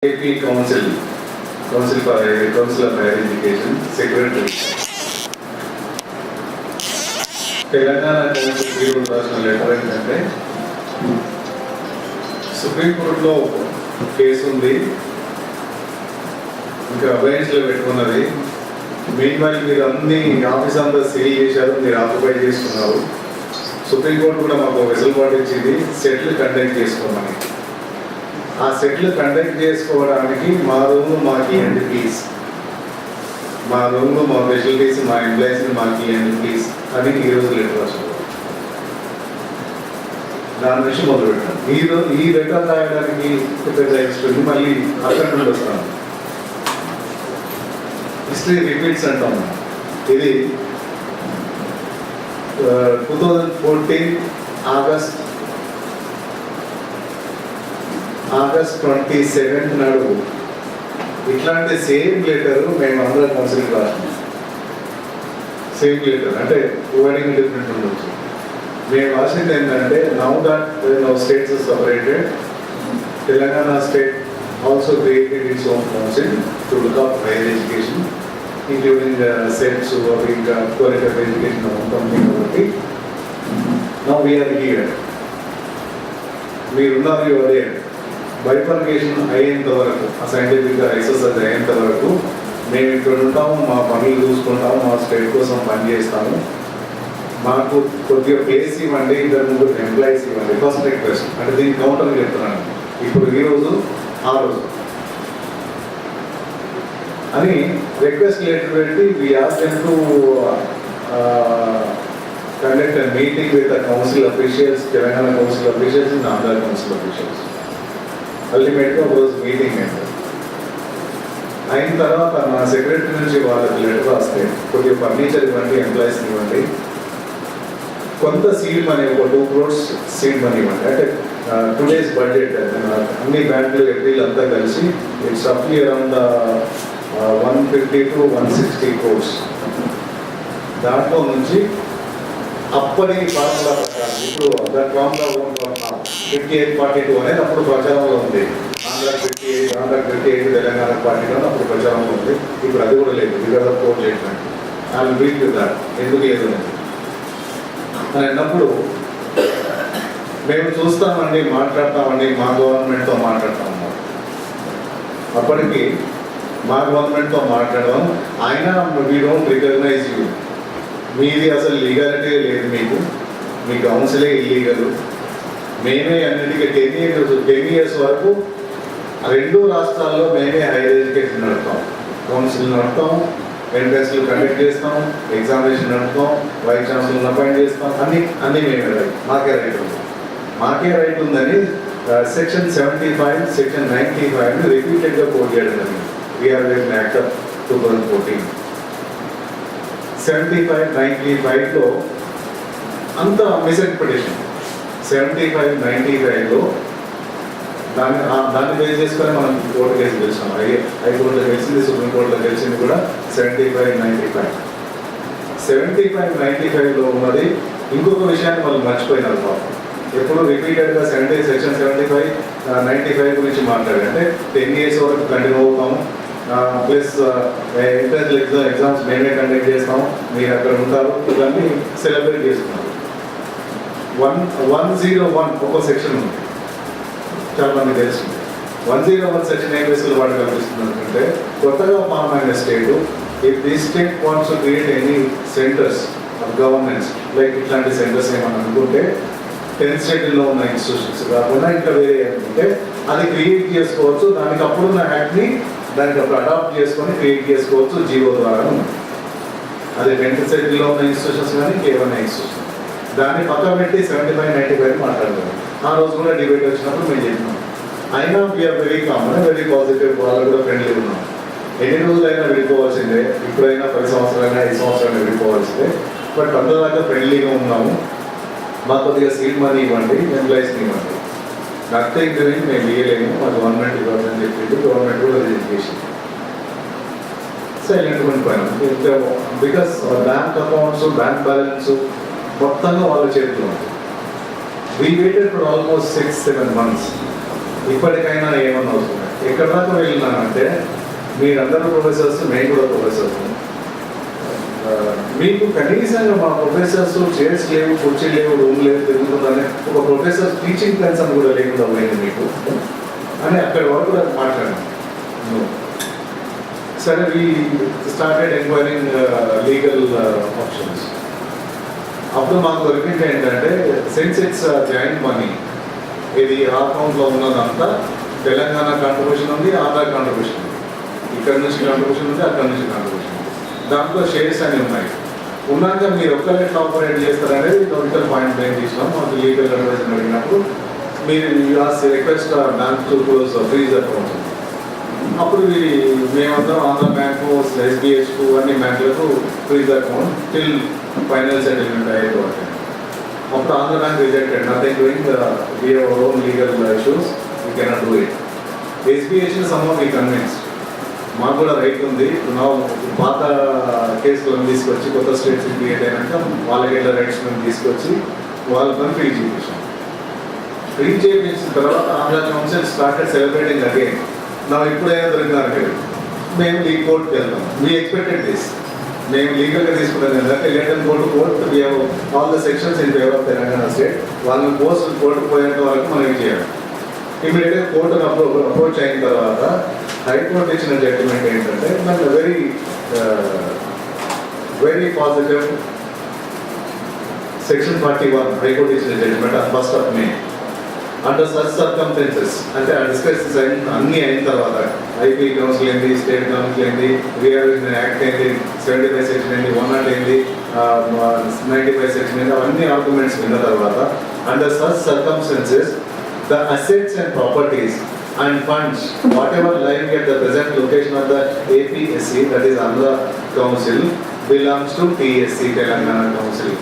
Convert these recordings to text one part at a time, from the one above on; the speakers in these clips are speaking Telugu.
AP Council for Higher Education Secretary. Telangana council రాసిన లెటర్ ఏంటంటే సుప్రీంకోర్టులో కేసు ఉంది, ఇంకా అబయన్స్లో పెట్టుకున్నది. మెయిన్ వైల్ మీరు అన్ని ఆఫీస్ అంతా సీల్ చేశారు, మీరు ఆక్యుపై చేసుకున్నారు. సుప్రీంకోర్టు కూడా మాకు వెసులుబాటు ఇచ్చింది సెటిల్ కండక్ట్ చేసుకోమని. ఆ సెటిల్ కండక్ట్ చేసుకోవడానికి మా రూమ్లో మాకు ఇవ్వండి ప్లీజ్, మా రూమ్లో మా ఫెసిలిటీస్ మా ఎంప్లాయీస్ని మాకు ఇవ్వండి ప్లీజ్ అని ఈరోజు లెటర్ రాశారు. దాని నుంచి మొదలు పెట్టాను. ఈ లెటర్ రాయడానికి పెద్ద ఎక్స్పెక్ట్ మళ్ళీ అక్కడ నుండి వస్తాను. హిస్టరీ రిపీట్స్ అంటాం. ఇది 2014 ఆగస్ట్ 27 నాడు ఇట్లాంటి సేమ్ లెటర్ మేము ఆంధ్ర కౌన్సిల్కి రాసినాం. సేమ్ లెటర్ అంటే వర్డింగ్ డిఫరెంట్ ఉండొచ్చు. మేము రాసింది ఏంటంటే now that states separated, Telangana state also created its own council to look up higher education including sets అవి ఇంకా క్వాలిటీ ఆఫ్ ఎడ్యుకేషన్ ఉంటుంది. కాబట్టి నౌ వీఆర్ హియర్, మీరున్నారు అదే బైఫర్కేషన్ అయ్యేంత వరకు, ఆ సైంటిఫిక్గా ఎక్సర్సైజ్ అయ్యేంత వరకు మేము ఇక్కడ ఉంటాము, మా పనులు చూసుకుంటాము, మా స్టేట్ కోసం పనిచేస్తాము. మాకు కొద్దిగా ప్లేస్ ఇవ్వండి, 2-3 ఎంప్లాయీస్ ఇవ్వండి. ఫస్ట్ రిక్వెస్ట్ అంటే దీనికి కౌంటర్ చెప్తున్నాను. ఇప్పుడు ఈరోజు ఆ రోజు అని రిక్వెస్ట్ లెటర్ పెట్టి we asked them to conduct a meeting with the council officials, Telangana council officials and Andhra council officials. అల్టిమేట్గా ఒక రోజు మీటింగ్ అయింది. అయిన తర్వాత నా సెక్రటరీ నుంచి వాళ్ళకి లెటర్ రాస్తే కొద్దిగా ఫర్నిచర్ ఇవ్వండి, ఎంప్లాయీస్కి ఇవ్వండి, కొంత సీడ్ మనీ ఒక 2 crores సీడ్ మనీ ఇవ్వండి. అంటే 2 days బడ్జెట్ అన్ని బ్యాంకులు ఎఫ్డీలు అంతా కలిసి ఇట్స్ రఫ్లీ అరౌండ్ 150 to 160 crores. దాంట్లో నుంచి అప్పటి ఫార్ములా ప్రకారం ఇప్పుడు దట్ ఫార్ములా 58-42 అనేది అప్పుడు ప్రచారంలో ఉంది. ఆంధ్ర 58 తెలంగాణ 42 అప్పుడు ప్రచారంలో ఉంది. ఇప్పుడు అది కూడా లేదు because of court judgement. I week with that ఎందుకు లేదు అని అన్నప్పుడు మేము చూస్తామండి, మాట్లాడతామండి, మా గవర్నమెంట్తో మాట్లాడతామన్నారు. అప్పటికి మా గవర్నమెంట్తో మాట్లాడడం ఆయన వీ డోంట్ రికగ్నైజ్ యూ, మీది అసలు లీగాలిటీ లేదు, మీ కౌన్సిలే ఇల్లీగల్, మేమే అన్నిటికీ 10 years వరకు 2 రాష్ట్రాల్లో మేమే హైయర్ ఎడ్యుకేషన్ నడుపుతాం, కౌన్సిల్ నడుపుతాం, ఎంట్రన్స్లు కండక్ట్ చేస్తాం, ఎగ్జామినేషన్ నడుపుతాం, వైస్ ఛాన్సలర్ని అపాయింట్ చేస్తాం, అన్నీ మేమే రైట్, మాకే రైట్ ఉందని సెక్షన్ 75, సెక్షన్ 95 రిపీటెడ్గా కోట్ చేయడం జరిగింది. We are with act of 2014. 75, 95లో అంత మిస్ఇంటర్ప్రిటేషన్. 75, 95లో దాన్ని బేస్ చేసుకొని మనం కోర్టు కేసు గెలిచాం. హైకోర్టులో గెలిచింది, సుప్రీంకోర్టులో గెలిచింది కూడా 75, 95. 75, 95లో ఉన్నది ఇంకొక విషయాన్ని వాళ్ళు మర్చిపోయినారు పాపం. ఎప్పుడు రిపీటెడ్గా సెక్షన్ 75, 95 గురించి మాట్లాడంటే 10 years వరకు కంటిన్యూ అవుతాము, ప్లస్ ఎంట్రన్స్ ఎగ్జామ్స్ మేమే కండక్ట్ చేస్తాము, మీరు అక్కడ ఉంటారు, ఇవన్నీ సెలబ్రేట్ చేసుకున్నారు. 101 ఒక సెక్షన్ ఉంది, చాలా మంది తెలిసింది. 101 సెక్షన్ ఏం వెసులుబాటు కల్పిస్తుంది అంటే కొత్తగా ఫామ్ అయిన state, if the state wants to create any centres of governance like ఇట్లాంటి సెంటర్స్ ఏమని అనుకుంటే 10th స్టేట్లో ఉన్న ఇన్స్టిట్యూషన్స్ కాకుండా ఇంకా వేరే అనుకుంటే అది క్రియేట్ చేసుకోవచ్చు. దానికి అప్పుడున్న యాక్ట్ని దానికి అప్పుడు అడాప్ట్ చేసుకొని క్రియేట్ చేసుకోవచ్చు జీవో ద్వారా. అది 10th స్టేట్లో ఉన్న ఇన్స్టిట్యూషన్స్ కానీ కేవలం ఇన్స్టిట్యూషన్ దాన్ని పక్క పెట్టి 75, 95 మాట్లాడతారు. ఆ రోజు కూడా డిబేట్ వచ్చినప్పుడు మేము చెప్పినాం. అయినా we are very common, very positive, వాళ్ళు కూడా ఫ్రెండ్లీ ఉన్నాం. ఎన్ని రోజులైనా విడిపోవాల్సిందే, ఇప్పుడైనా 10 సంవత్సరాలైనా 5 సంవత్సరాలైనా విడిపోవాల్సిందే. బట్ అందరిదాకా ఫ్రెండ్లీగా ఉన్నాము. మాకు కొద్దిగా సీడ్ మనీ ఇవ్వండి, ఎంప్లాయీస్ని ఇవ్వండి, నథింగ్ డూయింగ్ మేము ఇవ్వలేము, మా గవర్నమెంట్ ఇవ్వాలని చెప్పింది. గవర్నమెంట్ కూడా ఎడ్యుకేషన్ సైలెంట్ ఉండిపోయినాం. Because bank accounts, bank balance మొత్తంగా వాళ్ళ చేతిలో ఉంది. We waited for almost 6-7 months. ఇప్పటికైనా ఏమన్నా అవుతుంది. ఎక్కడ దాకా వెళ్ళినానంటే మీరందరూ ప్రొఫెసర్స్, మేము కూడా ప్రొఫెసర్స్. మీకు కనీసంగా మా ప్రొఫెసర్స్ చైర్స్ లేవు, కుర్చీ లేవు, రూమ్ లేవు, తిరుగుతుందని ఒక ప్రొఫెసర్ టీచింగ్ కన్సర్న్ కూడా లేకుండా పోయింది మీకు అని అక్కడి వరకు కూడా మాట్లాడాను. సరే, we started enquiring legal options. అప్పుడు మాకు దొరికింది ఏంటంటే సెన్సెక్స్ జాయింట్ మనీ, ఇది ఆ అకౌంట్లో ఉన్నదంతా తెలంగాణ కాంట్రిబ్యూషన్ ఉంది, ఆధార్ కాంట్రిబ్యూషన్ ఉంది, ఇక్కడ నుంచి కాంట్రిబ్యూషన్ ఉంది, అక్కడ నుంచి కాంట్రిబ్యూషన్ ఉంది. దాంట్లో షేర్స్ అని ఉన్నాయి. ఉన్నాక మీరు ఒక్కరే ఆపరేట్ చేస్తారనేది లాజికల్ పాయింట్ బ్రేక్ చేసినాం. మాకు లీగల్ అడ్వైజర్ అడిగినప్పుడు మీరు request bank to close freeze account. అప్పుడు మేమందరం ఆంధ్ర బ్యాంకు, ఎస్బీహెచ్కు అన్ని బ్యాంకులకు freeze account till final settlement అయ్యేది. అప్పుడు Andhra bank rejected, nothing doing, we have our own legal issues, we cannot do it. ఎస్బీహెచ్ని సమ్హౌ వి కన్విన్స్, మాకు కూడా రైట్ ఉంది. పాత కేసులను తీసుకొచ్చి కొత్త స్టేట్స్ క్రియేట్ అయినాక వాళ్ళకి ఎట్లా రైట్స్ మేము తీసుకొచ్చి వాళ్ళతో ఫ్రీ చేయించాం. ఫ్రీ చేయించిన తర్వాత Andhra council started celebrating again. నా ఇప్పుడైనా దొరికినారు మీరు, మేము ఈ కోర్టుకి వెళ్తాం. We expected this. మేము లీగల్గా తీసుకున్నాం ఏంటంటే letter court we have all the sections in favour of Telangana state. వాళ్ళని కోర్టుకు పోయేంత వరకు మనం ఏం చేయాలి. ఇమీడియట్గా కోర్టును అప్రోచ్ అయిన తర్వాత హైకోర్టు ఇచ్చిన జడ్జిమెంట్ ఏంటంటే మనకు వెరీ పాజిటివ్. సెక్షన్ 41 హైకోర్టు ఇచ్చిన judgement on 1st of May. Under such circumstances అంటే ఆ డిస్కషన్స్ అన్నీ అయిన తర్వాత ఐపీ కౌన్సిల్ ఏంది, స్టేట్ కౌన్సిల్ ఏంది, రీఆర్గనైజేషన్ యాక్ట్ ఏంది, 75 సెక్షన్ ఏంది, 100 ఏంది, 95 సెక్షన్ ఏంది, అవన్నీ ఆర్గ్యుమెంట్స్ విన్న తర్వాత under such circumstances the assets and properties and funds whatever lying at the present location of the APSC, that is Andhra Council, belongs to TSC, Telangana Council.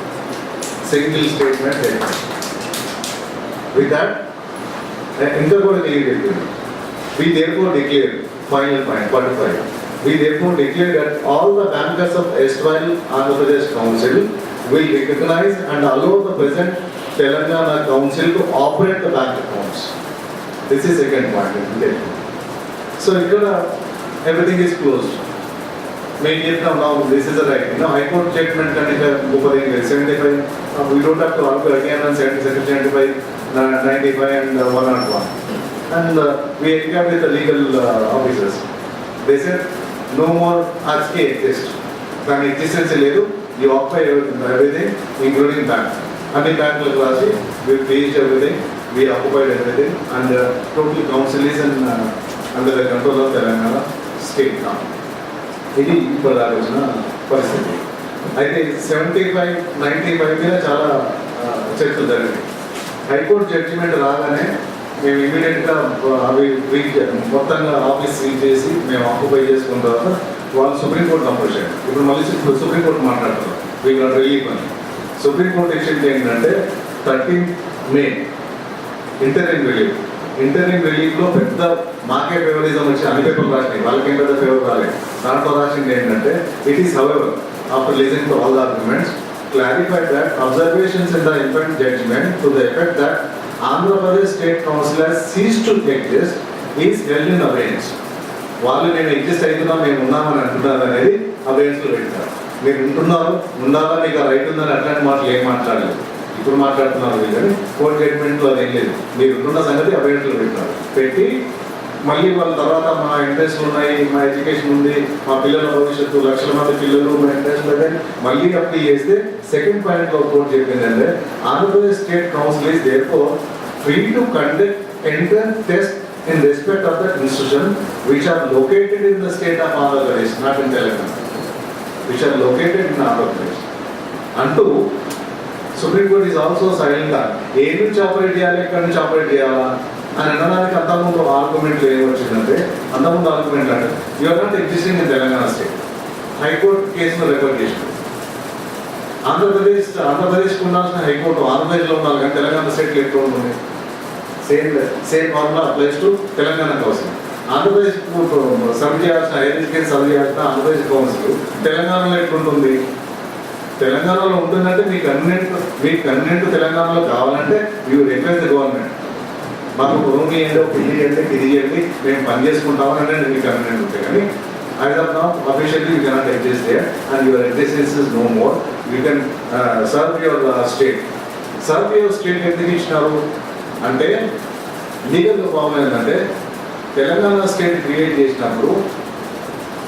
Single statement there. With that, interpol clear. We therefore declare, final point 45. We therefore declare that all the bankers of erstwhile Andhra Pradesh Council will recognize and allow the present Telangana Council to operate the bank accounts. This is second point. So everything is closed. Maybe now this is the right. High Court judgment can 75. We don't have to argue again on 75, 95 and 101. And we engage with the legal officers. They said no more RSK exist. Can existence ledu. You occupy everything, including bank. అన్ని బ్యాంకులకు రాసి we finished everything, we occupied everything, and total council is under the control of Telangana state now. ఇది ఇప్పుడు వచ్చిన పరిస్థితి. అయితే 75, 95 మీద చాలా చర్చలు జరిగాయి. హైకోర్టు జడ్జిమెంట్ రాగానే మేము ఇమీడియట్గా అవి మొత్తంగా ఆఫీస్ సీల్ చేసి మేము ఆక్యుపై చేసుకున్న తర్వాత వాళ్ళు సుప్రీంకోర్టు అప్రోచ్ అయ్యారు. ఇప్పుడు మళ్ళీ సుప్రీంకోర్టు మాట్లాడుతున్నారు వీ గాట్ రిలీఫ్ అని. సుప్రీంకోర్టు ఇచ్చింది ఏంటంటే 13th May ఇంటరింగ్ రిలీఫ్లో పెద్ద మాకే ఫేవరిజం వచ్చి అన్ని పేపర్లు రాసినాయి, వాళ్ళకేం పెద్ద ఫేవర్ రాలేదు. దాంట్లో రాసింది ఏంటంటే it is however after listening to all the arguments clarified that observations in the infect judgment to the effect that Andhra Pradesh state council has ceased to exist is held in abeyance. వాళ్ళు మేము ఎగ్జిస్ట్ అవుతున్నాం, మేము ఉన్నామని అంటున్నారు అనేది అబెయన్స్లో పెట్టారు. మీరు ఉంటున్నారు, ఉండాలా, మీకు రైట్ ఉందని అట్లాంటి మాటలు ఏం మాట్లాడలేదు. ఇప్పుడు మాట్లాడుతున్నారు కానీ కోర్టు జడ్జిమెంట్లో అదేం లేదు. మీరు ఉంటున్న సంగతి అబెయన్స్లో పెట్టారు. పెట్టి మళ్ళీ వాళ్ళ తర్వాత మా ఇంట్రెస్ట్ ఉన్నాయి, మా ఎడ్యుకేషన్ ఉంది, మా పిల్లల భవిష్యత్తు, లక్షల మంది పిల్లలు, మా ఇంట్రెస్ట్ అదే మళ్ళీ అప్లై చేస్తే సెకండ్ పాయింట్లో కోర్టు చెప్పిందంటే Andhra Pradesh state council is therefore free to conduct entrance test in respect of that institution which are located in the state of Andhra Pradesh, not in Telangana, which are located in Andhra Pradesh. అంటూ supreme court is also silent గా ఏ నుంచి ఆపరేట్ చేయాలి, ఎక్కడి నుంచి ఆపరేట్ చేయాలా అని అనడానికి అంతకుముందు ఆర్గ్యుమెంట్లు ఏం వచ్చిందంటే, అంతకుముందు ఆర్గ్యుమెంట్ అంటే you are not existing in Telangana state. High court కేసును రెఫర్ చేసింది. ఆంధ్రప్రదేశ్కి ఉండాల్సిన హైకోర్టు ఆంధ్రప్రదేశ్లో ఉండాలి కానీ తెలంగాణ స్టేట్లో ఎక్కడ ఉంటుంది. Same formula applies to Telangana council. Andhra Pradesh serve చేయాల్సిన హైయర్ ఎడ్యుకేషన్ సర్వ్ చేయాల్సిన ఆంధ్రప్రదేశ్ కౌన్సిల్ తెలంగాణలో ఎట్లుంటుంది. తెలంగాణలో ఉంటుందంటే మీకు కన్వీనెంట్ తెలంగాణలో కావాలంటే యూ రిక్వెస్ట్ ద గవర్నమెంట్. మాకు రూమ్ ఇవ్వండి, ఒక ఇల్లు ఇవ్వండి, ఇది ఇవ్వండి, మేము పని చేసుకుంటామని అంటే మీకు కన్వీనియంట్ ఉంటాయి. కానీ as of now, officially you cannot exist there and your existence is no more. You can serve your state. Serve your state ఎందుకు ఇచ్చినారు అంటే లీగల్ ప్రాబ్లం ఏంటంటే తెలంగాణ స్టేట్ క్రియేట్ చేసినప్పుడు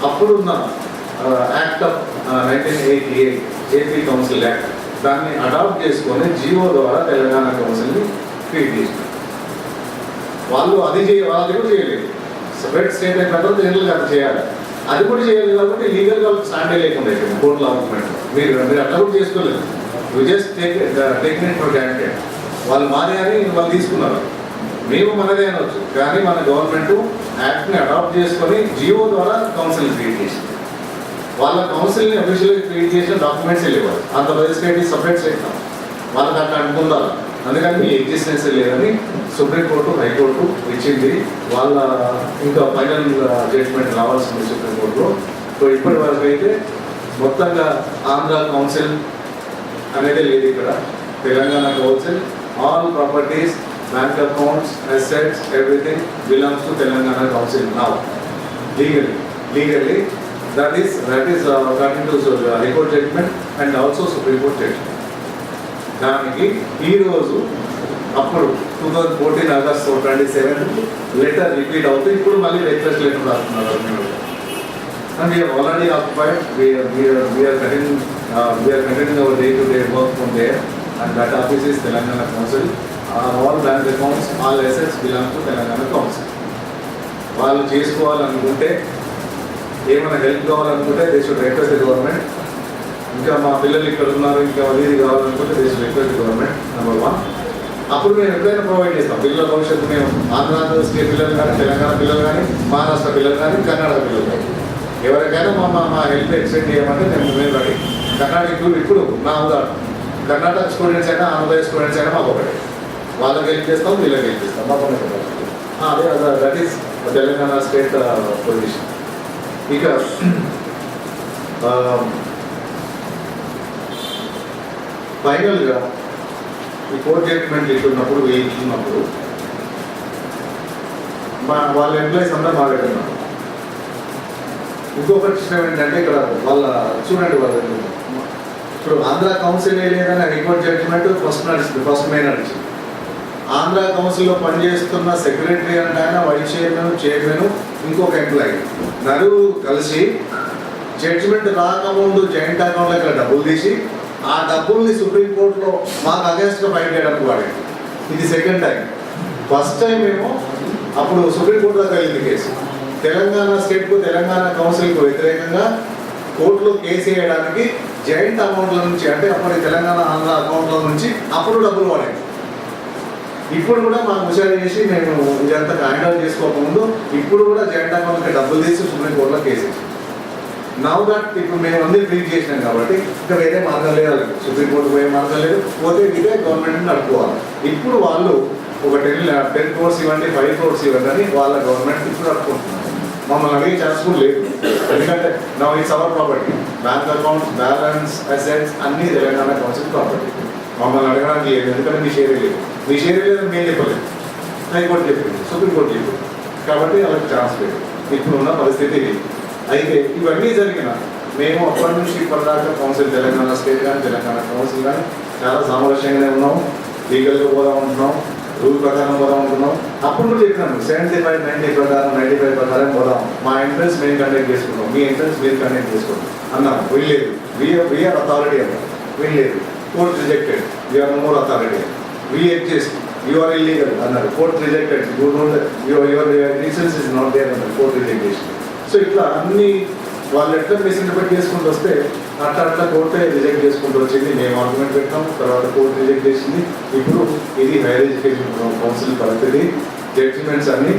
అప్పుడున్న act of 1988 AP council act దాన్ని అడాప్ట్ చేసుకొని జియో ద్వారా తెలంగాణ కౌన్సిల్ని క్రియేట్ చేసినారు. వాళ్ళు వాళ్ళది కూడా చేయలేదు. సపరేట్ స్టేట్ అయిన తర్వాత జనరల్గా అది చేయాలి. అది కూడా చేయలేదు కాబట్టి లీగల్గా స్టాండే లేకుండా అయిపోయింది కోర్టులో ఆర్గ్యుమెంట్. మీరు అట్లా కూడా చేసుకోలేదు. You just taking for granted. వాళ్ళు మాదే అని వాళ్ళు తీసుకున్నారు. మేము మనదే అనవచ్చు, కానీ మన గవర్నమెంట్ యాక్ట్ని అడాప్ట్ చేసుకొని జియో ద్వారా కౌన్సిల్ క్రియేట్ చేసింది. వాళ్ళ కౌన్సిల్ని అఫీషియల్గా క్రియేట్ చేసిన డాక్యుమెంట్స్ వెళ్ళేవారు. ఆంధ్రప్రదేశ్ స్టేట్ సపరేట్ స్టేట్ వాళ్ళకి అట్లా అనుకుందారు. అందుకని మీ ఎగ్జిస్టెన్స్ లేదని సుప్రీంకోర్టు హైకోర్టు ఇచ్చింది. వాళ్ళ ఇంకా ఫైనల్ జడ్జ్మెంట్ రావాల్సింది సుప్రీంకోర్టులో. సో ఇప్పటి వరకు అయితే మొత్తంగా ఆంధ్ర కౌన్సిల్ అనేది లేదు ఇక్కడ. Telangana council all properties, bank accounts, assets, everything belongs to Telangana council now legally. That is according to High Court judgment and also Supreme Court judgment. దానికి ఈరోజు అప్పుడు 2014 ఆగస్ట్ 27 లెటర్ రిపీట్ అవుతూ ఇప్పుడు మళ్ళీ రిక్వెస్ట్ లెటర్ రాస్తున్నారు. And we are already occupied, we are continuing our day-to-day work from there, and that office is Telangana Council. All bank accounts, all assets belong to Telangana Council. వాళ్ళు చేసుకోవాలనుకుంటే, ఏమైనా హెల్ప్ కావాలనుకుంటే they should request the government. ఇంకా మా పిల్లలు ఇక్కడ ఉన్నారు, ఇంకా ఇది కావాలనుకుంటే they should request the government, number 1. అప్పుడు మేము ఎప్పుడైనా ప్రొవైడ్ చేస్తాం. పిల్లల భవిష్యత్తు మేము ఆంధ్ర స్టేట్ పిల్లలు కానీ, తెలంగాణ పిల్లలు కానీ, మహారాష్ట్ర పిల్లలు కానీ, కర్ణాటక పిల్లలు కానీ ఎవరికైనా మా హెల్ప్ ఎక్స్టెండ్ చేయమంటే మేము రెడీ. కర్ణాటక ఇప్పుడు నా ఉదాహరణ, కర్ణాటక స్టూడెంట్స్ అయినా ఆంధ్రప్రదేశ్ స్టూడెంట్స్ అయినా మాకు ఒకటి. వాళ్ళకి హెల్ప్ చేస్తాం, వీళ్ళకి హెల్ప్ చేస్తాం. అదే that is Telangana state position. ఇక ఫైనల్గా ఈ కోర్ట్ జడ్జ్మెంట్ ఇస్తున్నప్పుడు వేయించుకున్నప్పుడు వాళ్ళ ఎంప్లాయీస్ అందరూ మా దగ్గర ఉన్నారు. ఇంకొక విషయం ఏంటంటే ఇక్కడ వాళ్ళ చూడండి, వాళ్ళు ఇప్పుడు ఆంధ్ర కౌన్సిల్ లేదని హైకోర్టు జడ్జిమెంట్ ఫస్ట్ మే నడిచింది. ఆంధ్ర కౌన్సిల్లో పనిచేస్తున్న సెక్రటరీ అంటే ఆయన, వైస్ చైర్మన్, ఇంకొక ఎంప్లాయీ నలుగురు కలిసి జడ్జిమెంట్ రాకముందు జాయింట్ అకౌంట్లో ఇక్కడ డబ్బులు తీసి ఆ డబ్బుల్ని సుప్రీంకోర్టులో మాకు అగేన్స్ట్గా ఫైట్ చేయడానికి వాడాడు. ఇది సెకండ్ టైం. ఫస్ట్ టైం ఏమో అప్పుడు సుప్రీంకోర్టు దాకా వెళ్ళింది కేసు. తెలంగాణ స్టేట్కు, తెలంగాణ కౌన్సిల్కు వ్యతిరేకంగా కోర్టులో కేసు వేయడానికి జాయింట్ అకౌంట్ల నుంచి, అంటే అప్పటి తెలంగాణ ఆంధ్ర అకౌంట్ల నుంచి అప్పుడు డబ్బులు వాడాయి. ఇప్పుడు కూడా మాకు హుషారు చేసి మేము ఇదంతా హ్యాండ్ చేసుకోకముందు ఇప్పుడు కూడా జాయింట్ అకౌంట్కి డబ్బులు తీసి సుప్రీంకోర్టులో కేసు వేసాం. నవ్ దట్ ఇప్పుడు మేము అందరూ ట్రీట్ చేసినాం కాబట్టి ఇంకా వేరే మార్గం లేదు, సుప్రీంకోర్టు పోయే మార్గం లేదు, పోతే ఇదే గవర్నమెంట్ని నడుపుకోవాలి. ఇప్పుడు వాళ్ళు ఒక 10 crores ఇవ్వండి, 5 crores ఇవ్వండి అని వాళ్ళ గవర్నమెంట్ ఇప్పుడు నడుపుకుంటున్నారు. మమ్మల్ని అడిగే ఛాన్స్ కూడా లేదు. ఎందుకంటే now it's our property, bank accounts, balance, assets అన్నీ తెలంగాణ కౌన్సిల్ ప్రాపర్టీ. మమ్మల్ని అడగడానికి లేదు, ఎందుకంటే మీ షేర్ లేదు. మీ షేర్ లేదని మేము చెప్పలేదు, హైకోర్టు చెప్పింది, సుప్రీంకోర్టు చెప్పింది. కాబట్టి వాళ్ళకి ఛాన్స్ లేదు. ఇప్పుడు ఉన్న పరిస్థితి ఇది. అయితే ఇవన్నీ జరిగిన మేము అప్పటి నుంచి ఇప్పటిదాకా కౌన్సిల్, తెలంగాణ స్టేట్ కానీ తెలంగాణ కౌన్సిల్ కానీ చాలా సామరస్యంగానే ఉన్నాము. లీగల్గా పోదాం ఉంటున్నాం, రూల్ ప్రకారం పోదాం ఉంటున్నాం. అప్పుడు కూడా చెప్పినాము 75, 90 ప్రకారం, 95 ప్రకారం పోదాం. మా ఎంట్రెన్స్ మేము కండక్ట్ చేసుకుంటాం, మీ ఎంట్రెన్స్ మీరు కండక్ట్ చేసుకుంటాం అన్నాము. వీళ్ళలేదు, వీఆర్ అథారిటీ అన్నాం. వీళ్ళలేదు, court rejected, we are no more authority. We exist, you are illegal అన్నారు. Court rejected, your reasons is not there అన్నారు. కోర్ట్ రిజెక్ట్ చేసింది. సో ఇట్లా అన్ని వాళ్ళు ఎట్లా మిస్ఇంటర్ప్రిట్ చేసుకుంటూ వస్తే అట్లా కోర్టే రిజెక్ట్ చేసుకుంటూ వచ్చింది. మేము ఆర్గ్యుమెంట్ పెట్టాం, తర్వాత కోర్టు రిజెక్ట్ చేసింది. ఇప్పుడు ఇది హైయర్ ఎడ్యుకేషన్ కౌన్సిల్ పరిస్థితి. జడ్జిమెంట్స్ అన్ని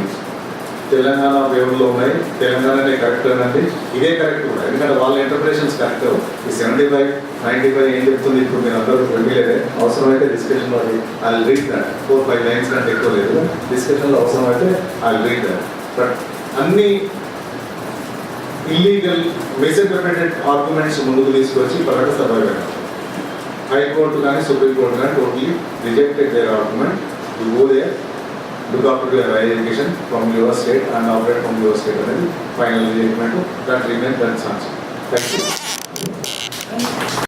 తెలంగాణ ఫేవర్లో ఉన్నాయి. తెలంగాణనే కరెక్ట్ అనండి, ఇదే కరెక్ట్ కూడా, ఎందుకంటే వాళ్ళ ఇంటర్ప్రిటేషన్స్ కరెక్ట్. ఈ 75, 95 ఏం చెప్తుంది ఇప్పుడు మీరు అందరూ వెళ్ళలేదే. అవసరమైతే డిస్కషన్లో అది I will read that. 4-5 lines కంటే ఎక్కువ లేదు. డిస్కషన్లో అవసరమైతే I will read that. But అన్ని ఇల్లీగల్ మిస్ఇంటర్ప్రిటెడ్ ఆర్గ్యుమెంట్స్ ముందుకు తీసుకొచ్చి పర్యటన సర్వైవ్ అయినారు. హైకోర్టు కానీ సుప్రీంకోర్టు కానీ totally rejected their argument. You go there look after your higher education from your state and operate from your state అనేది ఫైనల్ చెప్పినట్టు that remain that chance. Thank you.